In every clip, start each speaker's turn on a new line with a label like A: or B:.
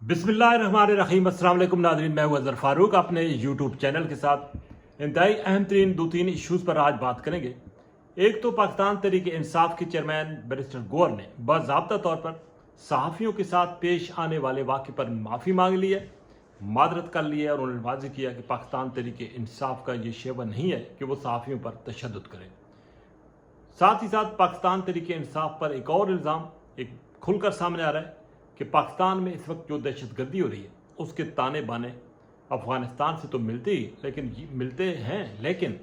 A: बिस्मिल्लाहिर्रहमानिर्रहीम। अस्सलाम वालेकुम नाज़रीन, मैं हूं अज़हर फारूक अपने यूट्यूब चैनल के साथ इंतहाई अहम तरीन दो तीन इशूज़ पर आज बात करेंगे। एक तो पाकिस्तान तहरीक इंसाफ के चेयरमैन बैरिस्टर गौहर ने बाज़ाब्ता तौर पर सहाफ़ियों के साथ पेश आने वाले वाक़े पर माफ़ी मांग ली है, मादरत कर ली है और उन्होंने वाज़ेह किया कि पाकिस्तान तहरीक इंसाफ का ये शेवा नहीं है कि वो सहाफ़ियों पर तशद्दुद करे। साथ ही साथ पाकिस्तान तहरीक इंसाफ पर एक और इल्ज़ाम एक खुलकर सामने आ रहा है कि पाकिस्तान में इस वक्त जो दहशतगर्दी हो रही है उसके ताने बाने अफ़गानिस्तान से तो मिलते ही लेकिन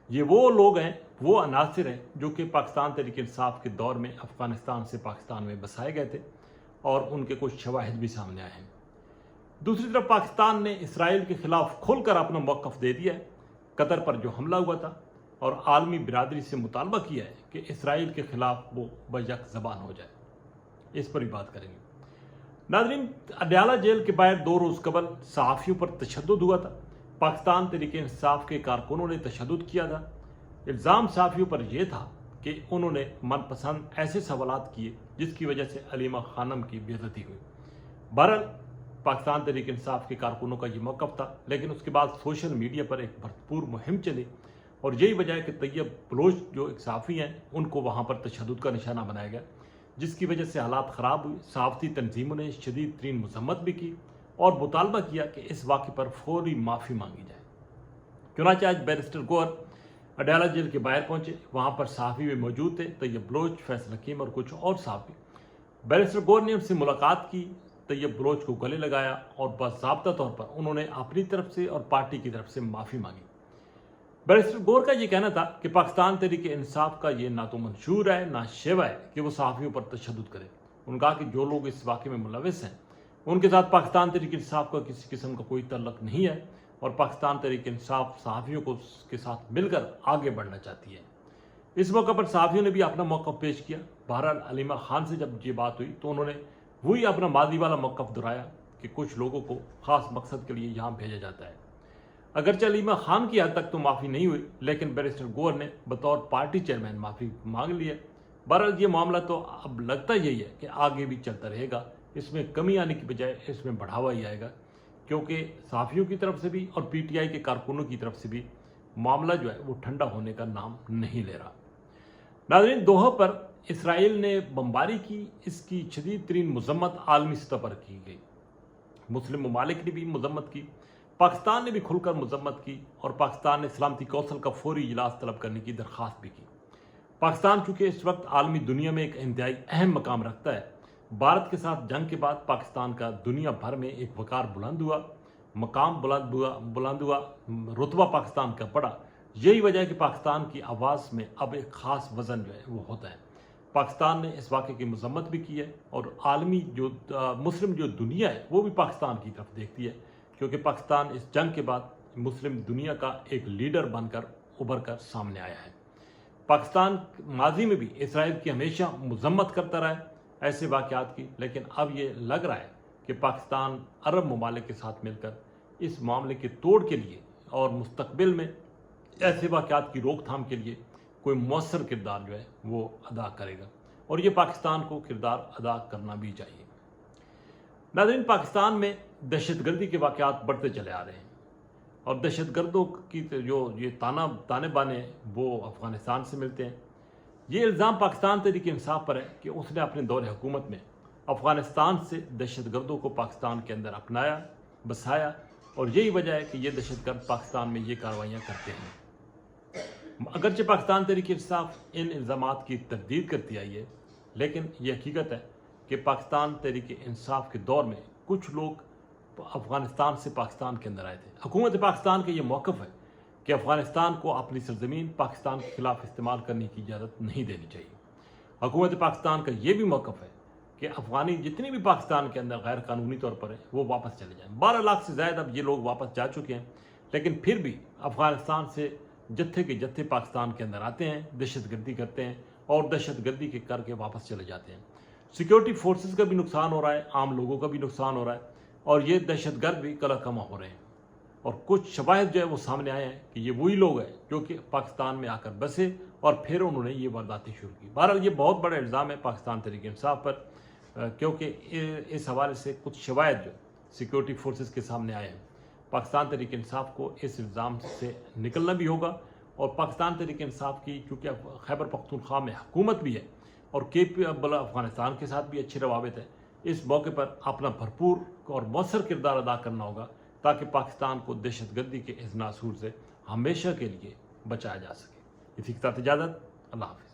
A: ये वो लोग हैं, वो अनासिर हैं जो कि पाकिस्तान तहरीक इंसाफ के दौर में अफ़गानिस्तान से पाकिस्तान में बसाए गए थे और उनके कुछ शवाहिद भी सामने आए हैं। दूसरी तरफ पाकिस्तान ने इसराइल के ख़िलाफ़ खुलकर अपना मौक़िफ़ दे दिया है। कतर पर जो हमला हुआ था और आलमी बिरादरी से मुतालबा किया है कि इसराइल के ख़िलाफ़ वो बयक ज़बान हो जाए, इस पर भी बात करेंगे। नाज़रीन, अडयाला जेल के बाहर 2 रोज़ कबल सहाफ़ियों पर तशद्दुद हुआ था। पाकिस्तान तहरीक इंसाफ के कारकुनों ने तशद्दुद किया था। इल्ज़ाम सहाफ़ियों पर यह था कि उन्होंने मनपसंद ऐसे सवालात किए जिसकी वजह से अलीमा खानम की बेइज्जती हुई। बहरहाल पाकिस्तान तहरीक इंसाफ के कारकुनों का ये मौक़िफ़ था, लेकिन उसके बाद सोशल मीडिया पर एक भरपूर मुहिम चली और यही वजह है कि तैयब बलोच जो एक सहाफ़ी हैं उनको वहाँ पर तशद्दुद का निशाना बनाया गया, जिसकी वजह से हालात ख़राब हुई। सहाफ़ती तंजीमों ने शदीद तरीन मज़म्मत भी की और मुतालबा किया कि इस वाक़े पर फौरी माफ़ी मांगी जाए। चुनांचे आज बैरिस्टर गौहर अडयाला जेल के बाहर पहुँचे। वहाँ पर सहाफ़ी भी मौजूद थे, तैयब बलोच, फैसल हकीम और कुछ और सहाफ़ी। बैरिस्टर गौहर ने उनसे मुलाकात की, तैयब बलोच को गले लगाया और बाज़ाब्ता तौर पर उन्होंने अपनी तरफ से और पार्टी की तरफ से माफ़ी मांगी। बैरिस्टर गौहर का ये कहना था कि पाकिस्तान तहरीक इंसाफ का ये ना तो मंशूर है ना शेवा है कि वो सहाफ़ियों पर तशद्दुद करे। उन्होंने कहा कि जो लोग इस वाक़े में मुलविस हैं उनके साथ पाकिस्तान तहरीक इंसाफ का किसी किस्म का कोई तल्लुक़ नहीं है और पाकिस्तान तहरीक इंसाफ सहाफ़ियों को के साथ मिलकर आगे बढ़ना चाहती है। इस मौके पर सहाफ़ियों ने भी अपना मौक़िफ़ पेश किया। बहरहाल अलीमा खान से जब ये बात हुई तो उन्होंने वही अपना मादी वाला मौक़िफ़ दोहराया कि कुछ लोगों को ख़ास मकसद के लिए यहाँ भेजा जाता है। अगरचे अलीमा खान की हद तक तो माफ़ी नहीं हुई, लेकिन बैरिस्टर गौहर ने बतौर पार्टी चेयरमैन माफ़ी मांग ली है। बहरहाल ये मामला तो अब लगता यही है कि आगे भी चलता रहेगा, इसमें कमी आने की बजाय इसमें बढ़ावा ही आएगा, क्योंकि सहाफ़ियों की तरफ से भी और PTI के कारकुनों की तरफ से भी मामला जो है वो ठंडा होने का नाम नहीं ले रहा। नाज़रीन, दोहा पर इसराइल ने बमबारी की, इसकी शदीद तरीन मज़म्मत आलमी सतह पर की गई। मुस्लिम ममालिक ने भी मज़म्मत की, पाकिस्तान ने भी खुलकर मज़म्मत की और पाकिस्तान ने सलामती कौंसिल का फौरी इजलास तलब करने की दरख्वास्त भी की। पाकिस्तान चूँकि इस वक्त आलमी दुनिया में एक इंतहाई अहम मकाम रखता है, भारत के साथ जंग के बाद पाकिस्तान का दुनिया भर में एक वक़ार बुलंद हुआ, मकाम बुलंद हुआ, रुतबा पाकिस्तान का बढ़ा। यही वजह है कि पाकिस्तान की आवाज़ में अब एक ख़ास वज़न जो है वो होता है। पाकिस्तान ने इस वाक़े की मज़म्मत भी की है और आलमी जो मुस्लिम जो दुनिया है वो भी पाकिस्तान की तरफ देखती है, क्योंकि पाकिस्तान इस जंग के बाद मुस्लिम दुनिया का एक लीडर बनकर उभर कर सामने आया है। पाकिस्तान माजी में भी इसराइल की हमेशा मज़म्मत करता रहा है ऐसे वाक़यात की, लेकिन अब ये लग रहा है कि पाकिस्तान अरब ममालिक के साथ मिलकर इस मामले के तोड़ के लिए और मुस्तकबिल में ऐसे वाक़यात की रोकथाम के लिए कोई मौसर किरदार जो है वो अदा करेगा और ये पाकिस्तान को किरदार अदा करना भी चाहिए। नाज़रीन, पाकिस्तान में दहशतगर्दी के वाक़यात बढ़ते चले आ रहे हैं और दहशतगर्दों की जो ये ताने बाने वो अफ़गानिस्तान से मिलते हैं। ये इल्ज़ाम पाकिस्तान तहरीक इंसाफ पर है कि उसने अपने दौर हुकूमत में अफ़गानिस्तान से दहशतगर्दों को पाकिस्तान के अंदर अपनाया, बसाया और यही वजह है कि ये दहशतगर्द पाकिस्तान में ये कार्रवाइयाँ करते हैं। अगरचे पाकिस्तान तहरीक इंसाफ इन इल्ज़ामात की तरदीद करती आई है, लेकिन ये हकीकत है कि पाकिस्तान तहरीक इंसाफ के दौर में कुछ लोग अफ़गानिस्तान से पाकिस्तान के अंदर आए थे। हुकूमत पाकिस्तान का ये मौक़िफ़ है कि अफ़गानिस्तान को अपनी सरज़मीन पाकिस्तान के ख़िलाफ़ इस्तेमाल करने की इजाज़त नहीं देनी चाहिए। हुकूमत पाकिस्तान का ये भी मौक़िफ़ है कि अफ़गानी जितने भी पाकिस्तान के अंदर गैर कानूनी तौर पर है वो वापस चले जाएँ। 12 लाख से ज़्यादा अब ये लोग वापस जा चुके हैं, लेकिन फिर भी अफ़गानिस्तान से जत्थे के जत्थे पाकिस्तान के अंदर आते हैं, दहशतगर्दी करते हैं और दहशतगर्दी के करके वापस चले जाते हैं। सिक्योरिटी फोर्सेस का भी नुकसान हो रहा है, आम लोगों का भी नुकसान हो रहा है और ये दहशतगर्द भी कलाकमा हो रहे हैं। और कुछ शवाहिद जो है वो सामने आए हैं कि ये वही लोग हैं जो कि पाकिस्तान में आकर बसे और फिर उन्होंने ये वारदातें शुरू की। बहरहाल ये बहुत बड़ा इल्ज़ाम है पाकिस्तान तहरीक इंसाफ पर, क्योंकि इस हवाले से कुछ शवाहिद जो سیکورٹی فورسز کے سامنے آئے ہیں۔ پاکستان تحریک انصاف کو اس الزام سے نکلنا بھی ہوگا، اور پاکستان تحریک انصاف کی چونکہ خیبر پختونخوا میں حکومت بھی ہے اور کیپبل افغانستان کے ساتھ بھی اچھے روابط ہیں، اس موقع پر اپنا بھرپور اور مؤثر کردار ادا کرنا ہوگا تاکہ پاکستان کو دہشت گردی کے اس ناسور سے ہمیشہ کے لیے بچایا جا سکے۔ اسی کے ساتھ اجازت، اللہ حافظ۔